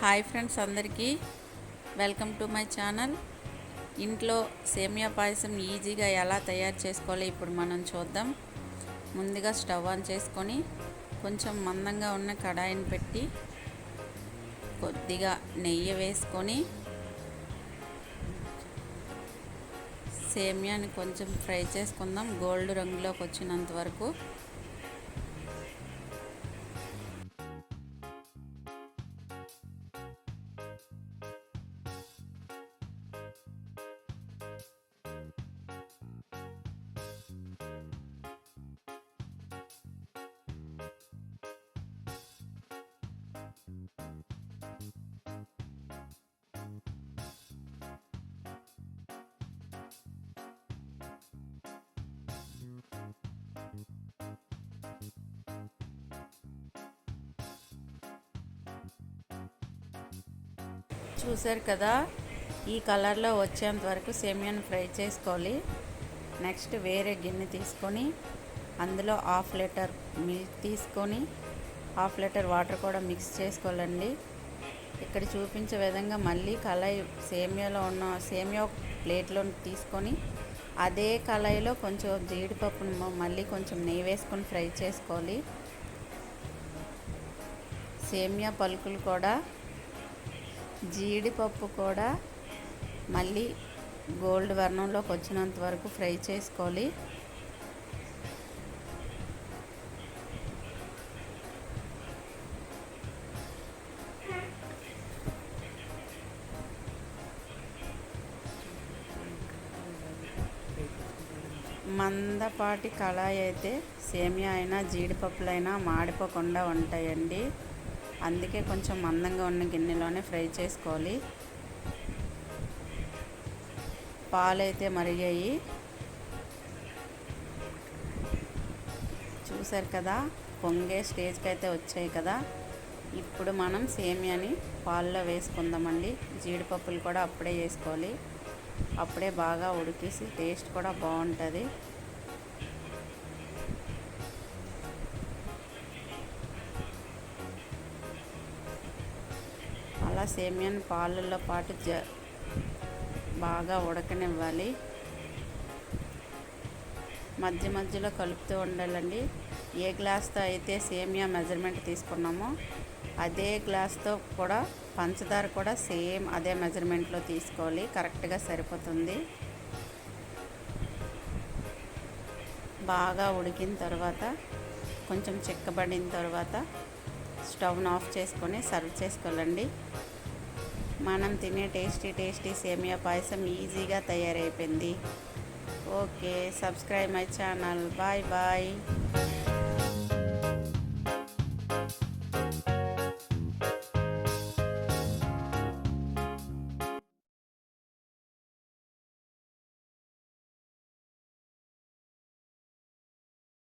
Hi friends, అందరికీ welcome to my channel. ఇంట్లో సేమియా పాయసం ఈజీగా ఎలా తయారు చేసుకోవాలో ఇప్పుడు మనం చూద్దాం. ముందుగా స్టవ్ ఆన్ చేసుకొని కొంచెం మందంగా ఉన్న కడాయిని పెట్టి కొద్దిగా నెయ్యి వేసుకొని సేమియాని కొంచెం ఫ్రై చేసుకుందాం గోల్డ్ రంగులోకి వచ్చినంత వరకు. చూసారు కదా, ఈ కలర్లో వచ్చేంత వరకు సేమియాను ఫ్రై చేసుకోవాలి. నెక్స్ట్ వేరే గిన్నె తీసుకొని అందులో 1/2 లీటర్ మిల్క్ తీసుకొని 1/2 లీటర్ వాటర్ కూడా మిక్స్ చేసుకోవాలండి. ఇక్కడ చూపించే విధంగా మళ్ళీ కళాయి సేమియా ప్లేట్లో తీసుకొని అదే కళాయిలో కొంచెం జీడిపప్పును మళ్ళీ కొంచెం నెయ్యి వేసుకొని ఫ్రై చేసుకోవాలి. సేమియా పలుకులు కూడా జీడిపప్పు కూడా మళ్ళీ గోల్డ్ వర్ణంలోకి వచ్చినంత వరకు ఫ్రై చేసుకోవాలి. మందపాటి కళాయి అయితే సేమియా అయినా జీడిపప్పులైనా మాడిపోకుండా ఉంటాయండి. అందుకే కొంచెం మందంగా ఉన్న గిన్నెలోనే ఫ్రై చేసుకోవాలి. పాలైతే మరిగాయి, చూసారు కదా, పొంగే స్టేజ్కి అయితే వచ్చాయి కదా. ఇప్పుడు మనం సేమియాని పాల్లో వేసుకుందామండి. జీడిపప్పులు కూడా అప్పుడే వేసుకోవాలి, అప్పుడే బాగా ఉడికేసి టేస్ట్ కూడా బాగుంటుంది. అలా సేమియాని పాలల్లో పాటు బాగా ఉడకనివ్వాలి. మధ్య మధ్యలో కలుపుతూ ఉండాలండి. ఏ గ్లాస్తో అయితే సేమియా మెజర్మెంట్ తీసుకున్నామో అదే గ్లాస్తో కూడా పంచదార కూడా సేమ్ అదే మెజర్మెంట్లో తీసుకోవాలి. కరెక్ట్గా సరిపోతుంది. బాగా ఉడికిన తర్వాత కొంచెం చిక్కబడిన తర్వాత స్టవ్ను ఆఫ్ చేసుకొని సర్వ్ చేసుకోవాలండి. మనం తినే టేస్టీ సేమియా పాయసం ఈజీగా తయారైపోయింది. Okay, subscribe my channel. Bye bye.